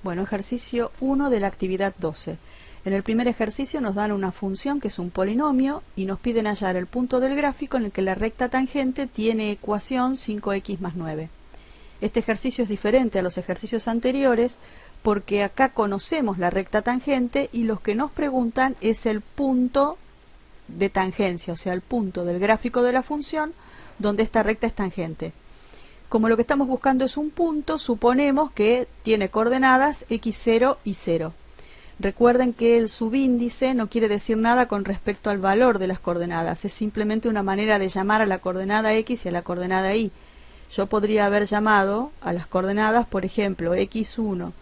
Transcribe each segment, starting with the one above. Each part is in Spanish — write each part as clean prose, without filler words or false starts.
Bueno, ejercicio 1 de la actividad 12. En el primer ejercicio nos dan una función que es un polinomio y nos piden hallar el punto del gráfico en el que la recta tangente tiene ecuación 5x más 9. Este ejercicio es diferente a los ejercicios anteriores porque acá conocemos la recta tangente y lo que nos preguntan es el punto de tangencia, o sea, el punto del gráfico de la función donde esta recta es tangente. Como lo que estamos buscando es un punto, suponemos que tiene coordenadas x0 y 0. Recuerden que el subíndice no quiere decir nada con respecto al valor de las coordenadas, es simplemente una manera de llamar a la coordenada x y a la coordenada y. Yo podría haber llamado a las coordenadas, por ejemplo, x1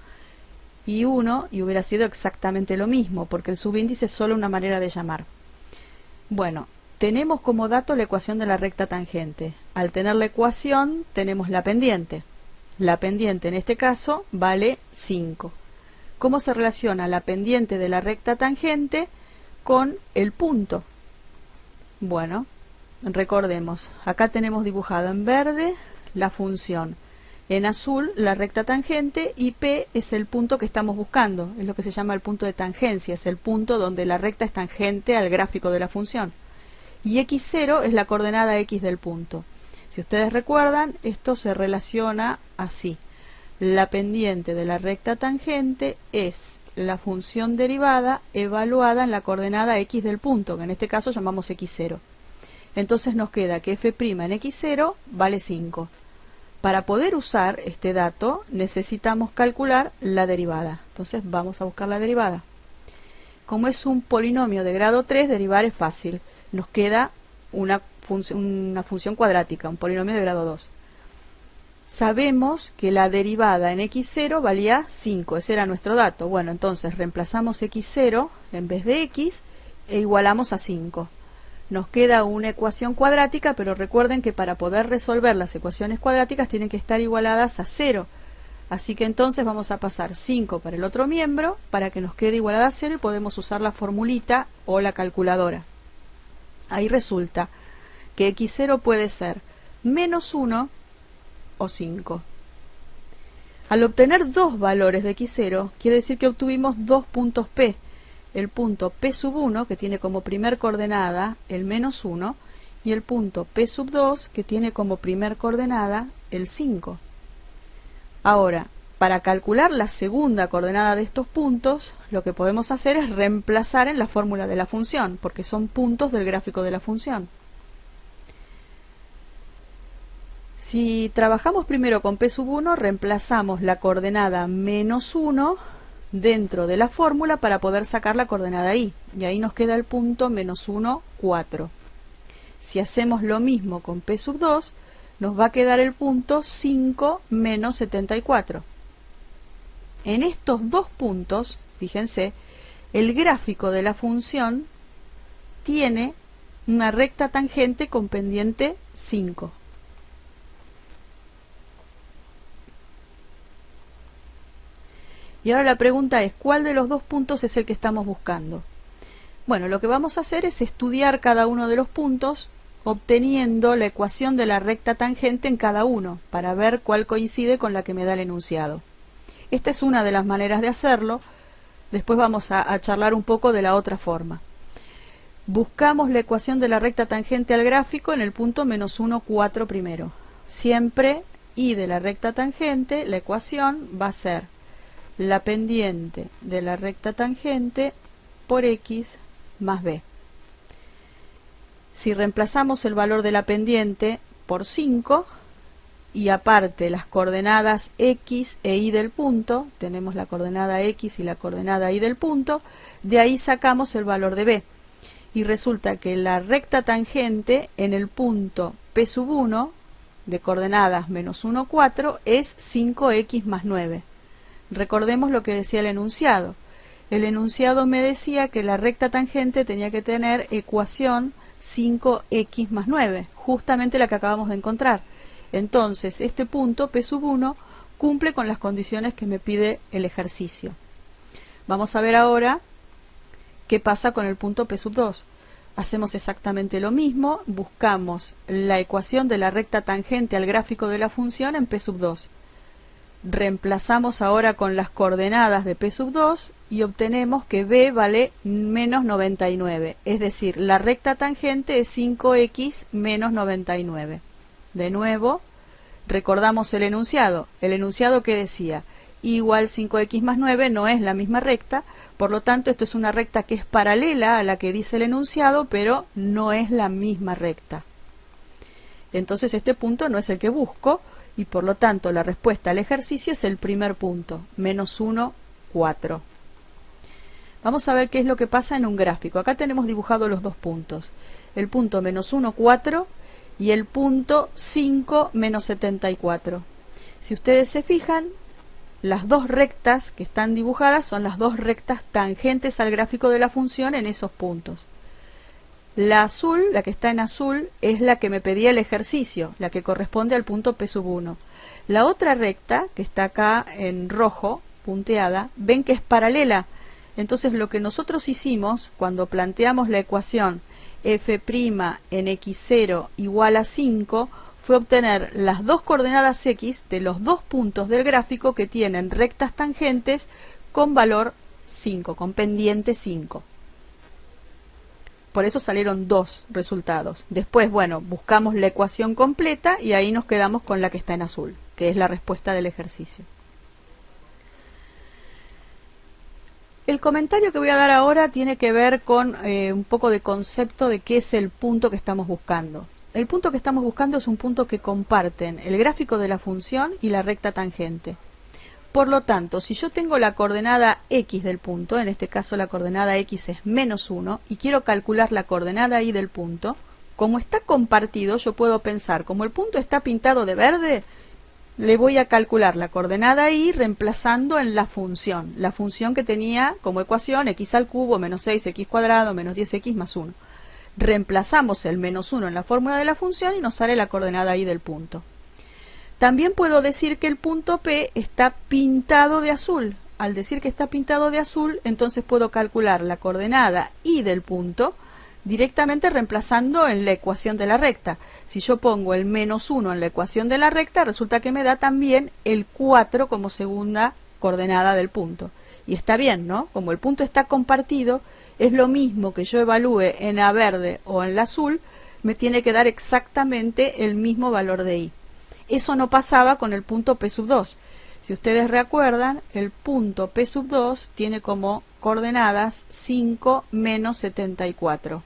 y 1 y hubiera sido exactamente lo mismo, porque el subíndice es solo una manera de llamar. Bueno, tenemos como dato la ecuación de la recta tangente. Al tener la ecuación tenemos la pendiente. La pendiente en este caso vale 5. ¿Cómo se relaciona la pendiente de la recta tangente con el punto? Bueno, recordemos, acá tenemos dibujado en verde la función, en azul la recta tangente y P es el punto que estamos buscando, es lo que se llama el punto de tangencia, es el punto donde la recta es tangente al gráfico de la función. Y x0 es la coordenada x del punto. Si ustedes recuerdan, esto se relaciona así. La pendiente de la recta tangente es la función derivada evaluada en la coordenada x del punto, que en este caso llamamos x0. Entonces nos queda que f' en x0 vale 5. Para poder usar este dato necesitamos calcular la derivada. Entonces vamos a buscar la derivada. Como es un polinomio de grado 3, derivar es fácil. Nos queda una función cuadrática, un polinomio de grado 2. Sabemos que la derivada en x0 valía 5, ese era nuestro dato. Bueno, entonces reemplazamos x0 en vez de x e igualamos a 5. Nos queda una ecuación cuadrática, pero recuerden que para poder resolver las ecuaciones cuadráticas tienen que estar igualadas a 0. Así que entonces vamos a pasar 5 para el otro miembro para que nos quede igualada a 0 y podemos usar la formulita o la calculadora. Ahí resulta que x0 puede ser menos 1 o 5. Al obtener dos valores de x0, quiere decir que obtuvimos dos puntos P. El punto P sub 1, que tiene como primer coordenada el menos 1, y el punto P sub 2, que tiene como primer coordenada el 5. Ahora, para calcular la segunda coordenada de estos puntos, lo que podemos hacer es reemplazar en la fórmula de la función, porque son puntos del gráfico de la función. Si trabajamos primero con P sub 1, reemplazamos la coordenada menos 1 dentro de la fórmula para poder sacar la coordenada y ahí nos queda el punto menos 1, 4. Si hacemos lo mismo con P sub 2, nos va a quedar el punto 5 menos 74. En estos dos puntos, fíjense, el gráfico de la función tiene una recta tangente con pendiente 5. Y ahora la pregunta es, ¿cuál de los dos puntos es el que estamos buscando? Bueno, lo que vamos a hacer es estudiar cada uno de los puntos obteniendo la ecuación de la recta tangente en cada uno, para ver cuál coincide con la que me da el enunciado. Esta es una de las maneras de hacerlo. Después vamos a charlar un poco de la otra forma. Buscamos la ecuación de la recta tangente al gráfico en el punto menos 1, 4 primero. Siempre y de la recta tangente, la ecuación va a ser la pendiente de la recta tangente por x más b. Si reemplazamos el valor de la pendiente por 5 y aparte las coordenadas x e y del punto, tenemos la coordenada x y la coordenada y del punto, de ahí sacamos el valor de b. Y resulta que la recta tangente en el punto P sub 1 de coordenadas menos 1, 4 es 5x más 9. Recordemos lo que decía el enunciado. El enunciado me decía que la recta tangente tenía que tener ecuación 5x más 9, justamente la que acabamos de encontrar. Entonces, este punto, P sub 1, cumple con las condiciones que me pide el ejercicio. Vamos a ver ahora qué pasa con el punto P sub 2. Hacemos exactamente lo mismo, buscamos la ecuación de la recta tangente al gráfico de la función en P sub 2. Reemplazamos ahora con las coordenadas de P sub 2 y obtenemos que B vale menos 99. Es decir, la recta tangente es 5x menos 99. De nuevo, recordamos el enunciado. El enunciado que decía, igual 5x más 9 no es la misma recta, por lo tanto esto es una recta que es paralela a la que dice el enunciado, pero no es la misma recta. Entonces este punto no es el que busco, y por lo tanto la respuesta al ejercicio es el primer punto, menos 1, 4. Vamos a ver qué es lo que pasa en un gráfico. Acá tenemos dibujados los dos puntos. El punto menos 1, 4 y el punto 5, menos 74. Si ustedes se fijan, las dos rectas que están dibujadas son las dos rectas tangentes al gráfico de la función en esos puntos. La azul, la que está en azul, es la que me pedía el ejercicio, la que corresponde al punto P sub 1. La otra recta, que está acá en rojo, punteada, ven que es paralela. Entonces lo que nosotros hicimos cuando planteamos la ecuación f' en x0 igual a 5, fue obtener las dos coordenadas x de los dos puntos del gráfico que tienen rectas tangentes con valor 5, con pendiente 5. Por eso salieron dos resultados. Después, bueno, buscamos la ecuación completa y ahí nos quedamos con la que está en azul, que es la respuesta del ejercicio. El comentario que voy a dar ahora tiene que ver con un poco de concepto de qué es el punto que estamos buscando. El punto que estamos buscando es un punto que comparten el gráfico de la función y la recta tangente. Por lo tanto, si yo tengo la coordenada x del punto, en este caso la coordenada x es menos 1, y quiero calcular la coordenada y del punto, como está compartido, yo puedo pensar, como el punto está pintado de verde, le voy a calcular la coordenada y reemplazando en la función que tenía como ecuación x al cubo menos 6x cuadrado menos 10x más 1. Reemplazamos el menos 1 en la fórmula de la función y nos sale la coordenada y del punto. También puedo decir que el punto P está pintado de azul. Al decir que está pintado de azul, entonces puedo calcular la coordenada y del punto directamente reemplazando en la ecuación de la recta. Si yo pongo el menos 1 en la ecuación de la recta, resulta que me da también el 4 como segunda coordenada del punto. Y está bien, ¿no? Como el punto está compartido, es lo mismo que yo evalúe en la verde o en la azul, me tiene que dar exactamente el mismo valor de i. Eso no pasaba con el punto P sub 2. Si ustedes recuerdan, el punto P sub 2 tiene como coordenadas 5 menos 74.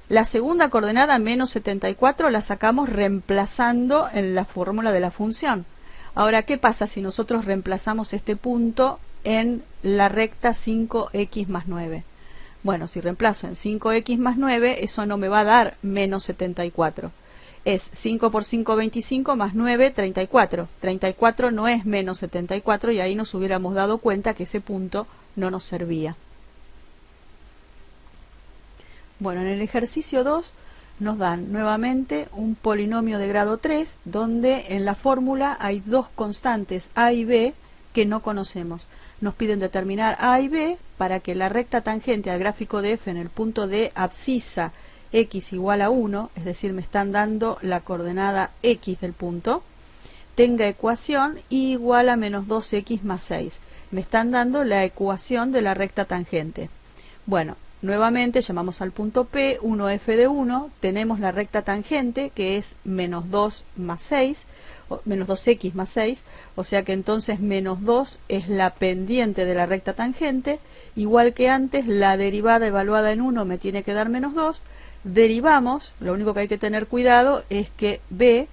La segunda coordenada, menos 74, la sacamos reemplazando en la fórmula de la función. Ahora, ¿qué pasa si nosotros reemplazamos este punto en la recta 5x más 9? Bueno, si reemplazo en 5x más 9, eso no me va a dar menos 74. Es 5 por 5, 25, más 9, 34. 34 no es menos 74 y ahí nos hubiéramos dado cuenta que ese punto no nos servía. Bueno, en el ejercicio 2 nos dan nuevamente un polinomio de grado 3, donde en la fórmula hay dos constantes a y b que no conocemos. Nos piden determinar a y b para que la recta tangente al gráfico de f en el punto de abscisa x igual a 1, es decir, me están dando la coordenada x del punto, tenga ecuación y igual a menos 2x más 6. Me están dando la ecuación de la recta tangente. Bueno, nuevamente llamamos al punto P, 1f de 1, tenemos la recta tangente que es menos 2 más 6, menos 2x más 6, o sea que entonces menos 2 es la pendiente de la recta tangente, igual que antes la derivada evaluada en 1 me tiene que dar menos 2, derivamos, lo único que hay que tener cuidado es que b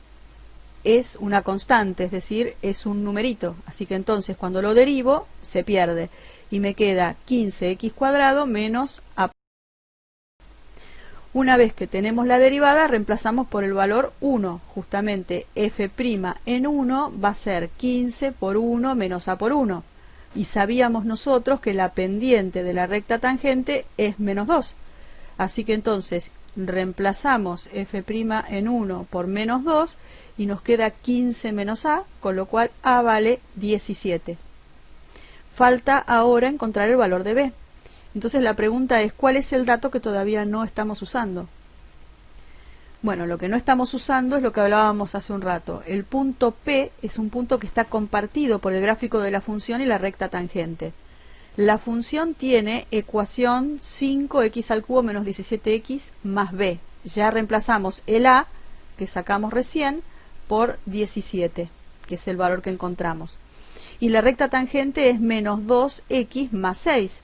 es una constante, es decir, es un numerito, así que entonces cuando lo derivo se pierde y me queda 15x cuadrado menos a. Una vez que tenemos la derivada, reemplazamos por el valor 1, justamente f' en 1 va a ser 15 por 1 menos a por 1, y sabíamos nosotros que la pendiente de la recta tangente es menos 2. Así que entonces reemplazamos f' en 1 por menos 2 y nos queda 15 menos a, con lo cual a vale 17. Falta ahora encontrar el valor de b. Entonces la pregunta es, ¿cuál es el dato que todavía no estamos usando? Bueno, lo que no estamos usando es lo que hablábamos hace un rato. El punto P es un punto que está compartido por el gráfico de la función y la recta tangente. La función tiene ecuación 5x al cubo menos 17x más b. Ya reemplazamos el a, que sacamos recién, por 17, que es el valor que encontramos. Y la recta tangente es menos 2x más 6.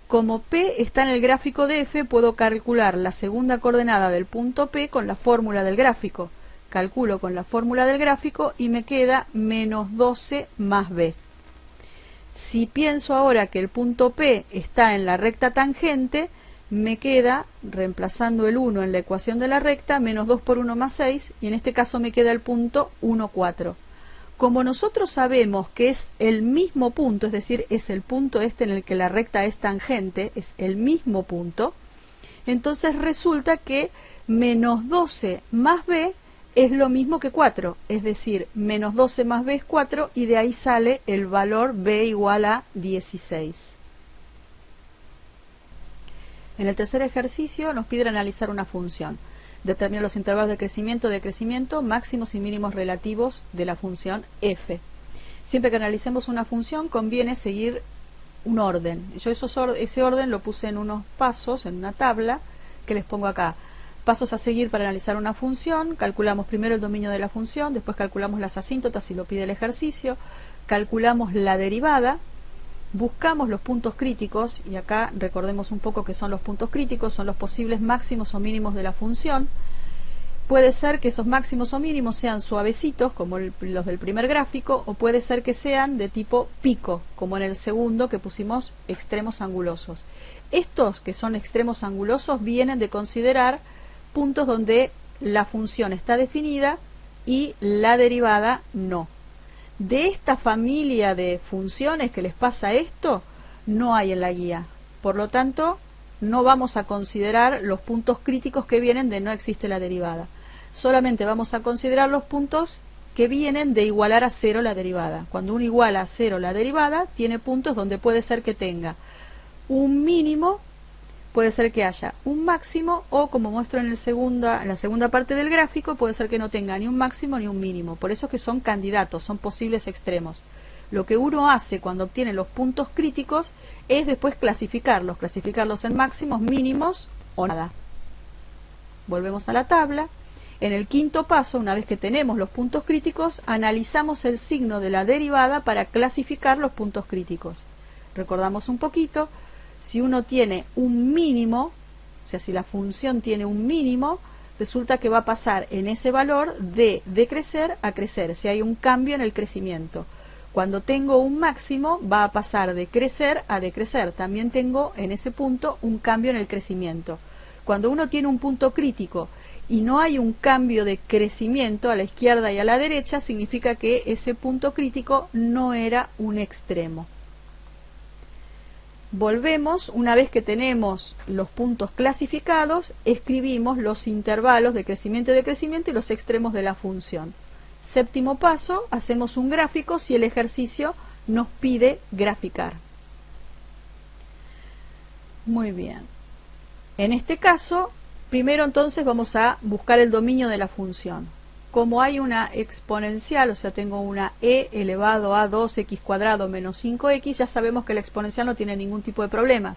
Como P está en el gráfico de F, puedo calcular la segunda coordenada del punto P con la fórmula del gráfico. Calculo con la fórmula del gráfico y me queda menos 12 más B. Si pienso ahora que el punto P está en la recta tangente, me queda, reemplazando el 1 en la ecuación de la recta, menos 2 por 1 más 6, y en este caso me queda el punto 1, 4. Como nosotros sabemos que es el mismo punto, es decir, es el punto este en el que la recta es tangente, es el mismo punto, entonces resulta que menos 12 más b es lo mismo que 4, es decir, menos 12 más b es 4 y de ahí sale el valor b igual a 16. En el tercer ejercicio nos pide analizar una función. Determina los intervalos de crecimiento, máximos y mínimos relativos de la función f. Siempre que analicemos una función conviene seguir un orden. Yo ese orden lo puse en unos pasos, en una tabla, que les pongo acá. Pasos a seguir para analizar una función. Calculamos primero el dominio de la función, después calculamos las asíntotas si lo pide el ejercicio, calculamos la derivada, buscamos los puntos críticos, y acá recordemos un poco qué son los puntos críticos, son los posibles máximos o mínimos de la función. Puede ser que esos máximos o mínimos sean suavecitos, como los del primer gráfico, o puede ser que sean de tipo pico, como en el segundo que pusimos extremos angulosos. Estos que son extremos angulosos vienen de considerar puntos donde la función está definida y la derivada no. De esta familia de funciones que les pasa esto, no hay en la guía. Por lo tanto, no vamos a considerar los puntos críticos que vienen de no existe la derivada. Solamente vamos a considerar los puntos que vienen de igualar a cero la derivada. Cuando uno iguala a cero la derivada, tiene puntos donde puede ser que tenga un mínimo, puede ser que haya un máximo, o como muestro en la segunda parte del gráfico, puede ser que no tenga ni un máximo ni un mínimo. Por eso es que son candidatos, son posibles extremos. Lo que uno hace cuando obtiene los puntos críticos es después clasificarlos en máximos, mínimos o nada. Volvemos a la tabla. En el quinto paso, una vez que tenemos los puntos críticos, analizamos el signo de la derivada para clasificar los puntos críticos. Recordamos un poquito. Si uno tiene un mínimo, o sea, si la función tiene un mínimo, resulta que va a pasar en ese valor de decrecer a crecer, si hay un cambio en el crecimiento. Cuando tengo un máximo, va a pasar de crecer a decrecer. También tengo en ese punto un cambio en el crecimiento. Cuando uno tiene un punto crítico y no hay un cambio de crecimiento a la izquierda y a la derecha, significa que ese punto crítico no era un extremo. Volvemos, una vez que tenemos los puntos clasificados, escribimos los intervalos de crecimiento y decrecimiento y los extremos de la función. Séptimo paso, hacemos un gráfico si el ejercicio nos pide graficar. Muy bien. En este caso, primero entonces vamos a buscar el dominio de la función. Como hay una exponencial, o sea, tengo una e elevado a 2x cuadrado menos 5x, ya sabemos que la exponencial no tiene ningún tipo de problemas.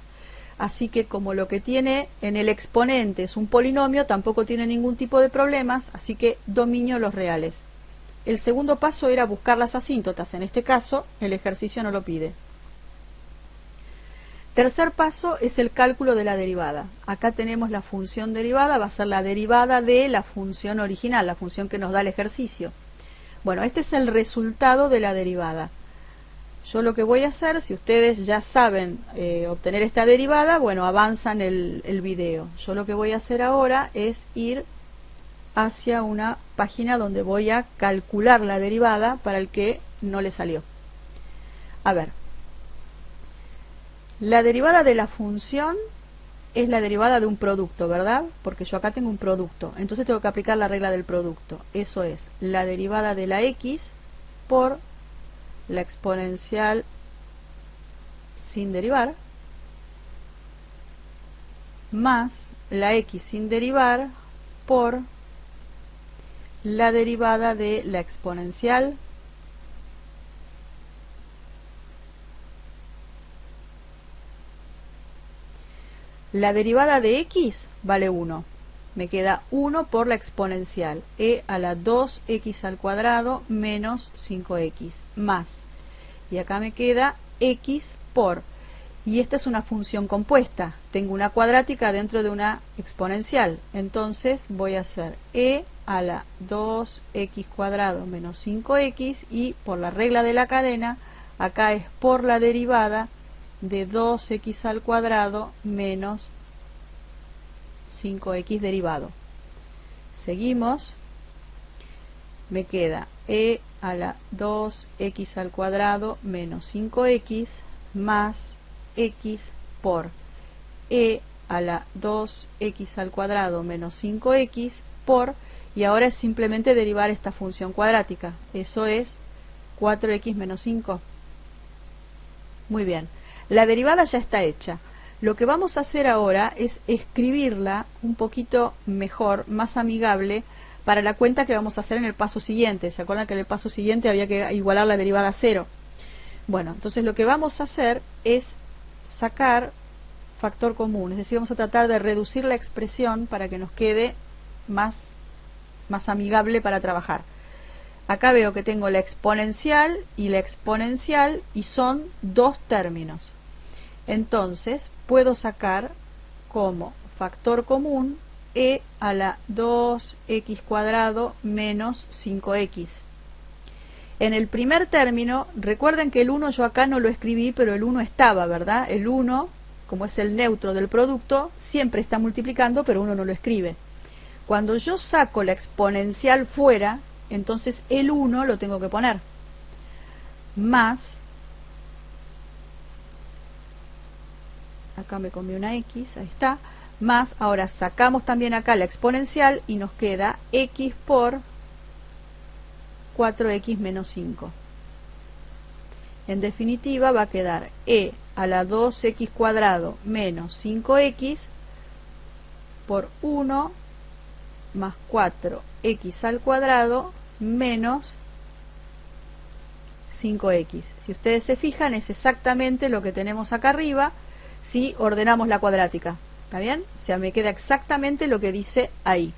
Así que como lo que tiene en el exponente es un polinomio, tampoco tiene ningún tipo de problemas, así que dominio los reales. El segundo paso era buscar las asíntotas, en este caso el ejercicio no lo pide. Tercer paso es el cálculo de la derivada. Acá tenemos la función derivada, va a ser la derivada de la función original, la función que nos da el ejercicio. Bueno, este es el resultado de la derivada. Yo lo que voy a hacer, si ustedes ya saben obtener esta derivada, bueno, avanzan el video. Yo lo que voy a hacer ahora es ir hacia una página donde voy a calcular la derivada para el que no le salió. A ver. La derivada de la función es la derivada de un producto, ¿verdad? Porque yo acá tengo un producto, entonces tengo que aplicar la regla del producto. Eso es la derivada de la x por la exponencial sin derivar más la x sin derivar por la derivada de la exponencial la derivada de x vale 1. Me queda 1 por la exponencial, e a la 2x al cuadrado menos 5x, más. Y acá me queda x por, y esta es una función compuesta. Tengo una cuadrática dentro de una exponencial. Entonces voy a hacer e a la 2x cuadrado menos 5x, y por la regla de la cadena, acá es por la derivada de 2x al cuadrado menos 5x derivado. Seguimos. Me queda e a la 2x al cuadrado menos 5x más x por e a la 2x al cuadrado menos 5x por, y ahora es simplemente derivar esta función cuadrática. Eso es 4x menos 5. Muy bien. La derivada ya está hecha. Lo que vamos a hacer ahora es escribirla un poquito mejor, más amigable, para la cuenta que vamos a hacer en el paso siguiente. ¿Se acuerdan que en el paso siguiente había que igualar la derivada a 0? Bueno, entonces lo que vamos a hacer es sacar factor común, es decir, vamos a tratar de reducir la expresión para que nos quede más amigable para trabajar. Acá veo que tengo la exponencial y son dos términos. Entonces puedo sacar como factor común e a la 2x cuadrado menos 5x. En el primer término, recuerden que el 1 yo acá no lo escribí, pero el 1 estaba, ¿verdad? El 1, como es el neutro del producto, siempre está multiplicando, pero uno no lo escribe. Cuando yo saco la exponencial fuera, entonces el 1 lo tengo que poner. Más, acá me comí una x, ahí está, más, ahora sacamos también acá la exponencial y nos queda x por 4x menos 5. En definitiva va a quedar e a la 2x cuadrado menos 5x por 1 más 4x al cuadrado menos 5x. Si ustedes se fijan, es exactamente lo que tenemos acá arriba si ordenamos la cuadrática. ¿Está bien? O sea, me queda exactamente lo que dice ahí.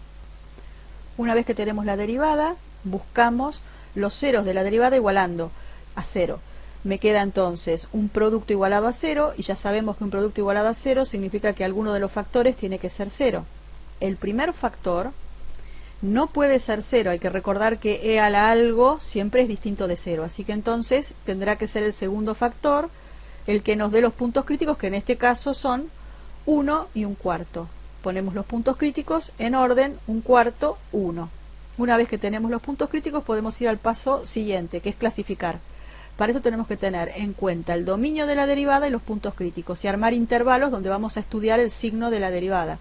Una vez que tenemos la derivada, buscamos los ceros de la derivada igualando a 0. Me queda entonces un producto igualado a 0, y ya sabemos que un producto igualado a 0 significa que alguno de los factores tiene que ser 0. El primer factor no puede ser 0, hay que recordar que e a la algo siempre es distinto de 0, así que entonces tendrá que ser el segundo factor el que nos dé los puntos críticos, que en este caso son 1 y un cuarto. Ponemos los puntos críticos en orden, un cuarto, 1. Una vez que tenemos los puntos críticos podemos ir al paso siguiente, que es clasificar. Para eso tenemos que tener en cuenta el dominio de la derivada y los puntos críticos, y armar intervalos donde vamos a estudiar el signo de la derivada.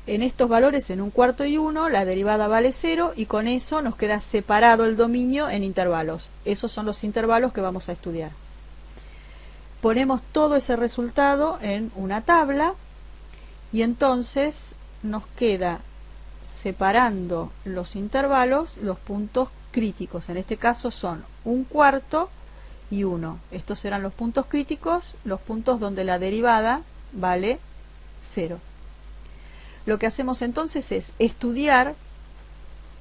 En estos valores, en un cuarto y 1, la derivada vale 0, y con eso nos queda separado el dominio en intervalos. Esos son los intervalos que vamos a estudiar. Ponemos todo ese resultado en una tabla, y entonces nos queda, separando los intervalos, los puntos críticos. En este caso son un cuarto y 1. Estos serán los puntos críticos, los puntos donde la derivada vale 0. Lo que hacemos entonces es estudiar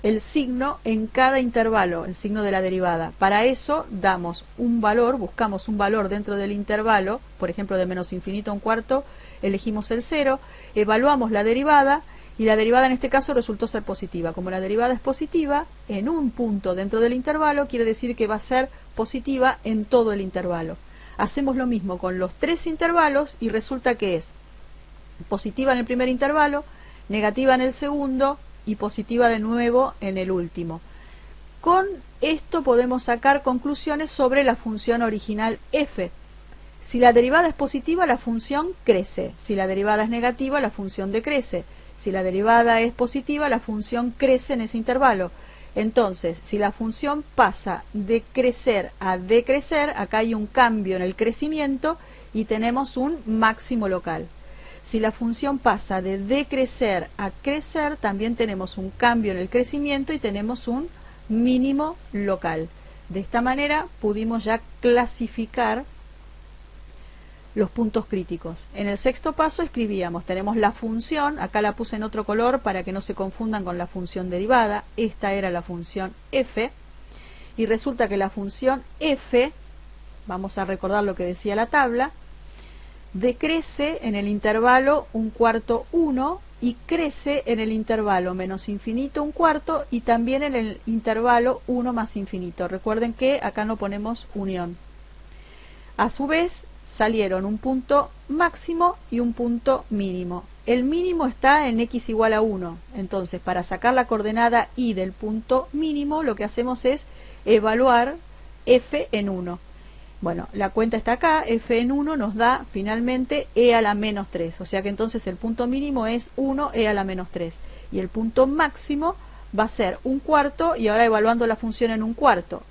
el signo en cada intervalo, el signo de la derivada. Para eso damos un valor, buscamos un valor dentro del intervalo, por ejemplo de menos infinito a un cuarto, elegimos el 0, evaluamos la derivada, y la derivada en este caso resultó ser positiva. Como la derivada es positiva, en un punto dentro del intervalo, quiere decir que va a ser positiva en todo el intervalo. Hacemos lo mismo con los tres intervalos, y resulta que es positiva en el primer intervalo, negativa en el segundo, y positiva de nuevo en el último. Con esto podemos sacar conclusiones sobre la función original f. Si la derivada es positiva, la función crece. Si la derivada es negativa, la función decrece. Si la derivada es positiva, la función crece en ese intervalo. Entonces, si la función pasa de crecer a decrecer, acá hay un cambio en el crecimiento y tenemos un máximo local. Si la función pasa de decrecer a crecer, también tenemos un cambio en el crecimiento y tenemos un mínimo local. De esta manera pudimos ya clasificar los puntos críticos. En el sexto paso escribíamos, tenemos la función, acá la puse en otro color para que no se confundan con la función derivada, esta era la función f, y resulta que la función f, vamos a recordar lo que decía la tabla, decrece en el intervalo 1/4 1 y crece en el intervalo menos infinito 1/4 y también en el intervalo 1 más infinito. Recuerden que acá no ponemos unión. A su vez salieron un punto máximo y un punto mínimo. El mínimo está en x igual a 1. Entonces, para sacar la coordenada y del punto mínimo, lo que hacemos es evaluar f en 1. Bueno, la cuenta está acá, f en 1 nos da finalmente e a la menos 3. O sea que entonces el punto mínimo es 1 e a la menos 3. Y el punto máximo va a ser 1/4 y ahora evaluando la función en 1/4.